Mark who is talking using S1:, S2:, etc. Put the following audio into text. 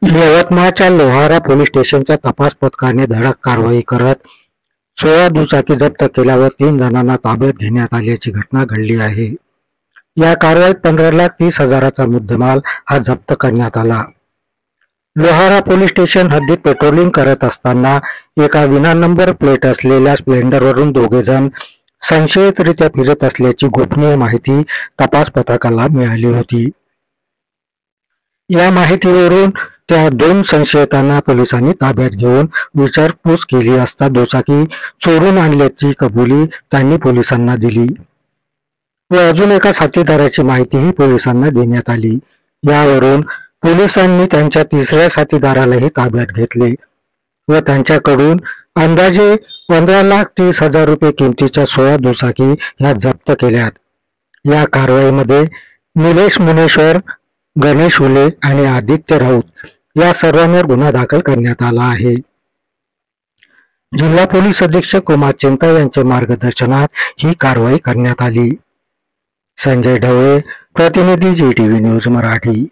S1: यवतमाळच्या लोहारा पोलीस स्टेशनच्या तपास पथकाने धडक कारवाई करत 16 दुचाकी जप्त केल्या व 3 जणांना ताब्यात घेण्यात आल्याची घटना घडली आहे। या कारवाईत 15,30,000चा मुद्देमाल हा जप्त करण्यात आला। लोहारा पोलीस स्टेशन हद्दीत पेट्रोलिंग करत असताना एका विना नंबर प्लेट असलेल्या स्प्लेंडरवरून दोघे जण संशयितरित्या फिरत असल्याची गोपनीय माहिती तपास पथकाला मिळाली होती। या माहितीवरून त्या 2 संशयितांना पोलिसांनी ताब्यात घेऊन विचारपूस केली असता दुचाकी चोरून आणल्याची कबुली त्यांनी पोलिसांना दिली व अजून एका साथीदाराची माहितीही पोलिसांना देण्यात आली। यावरून पोलिसांनी त्यांच्या 3ऱ्या साथीदारालाही ताब्यात घेतले व त्यांच्याकडून अंदाजे 15,30,000 रुपये किमतीच्या 16 दुचाकी ह्या जप्त केल्यात। या कारवाईमध्ये निलेश मुनेश्वर, गणेश हुले आणि आदित्य राऊत या सर्वांवर गुन्हा दाखल करण्यात आला आहे। जिल्हा पोलीस अधीक्षक कुमार चिंता यांच्या मार्गदर्शनात ही कारवाई करण्यात आली। संजय ढवळे, प्रतिनिधी GTV न्यूज मराठी।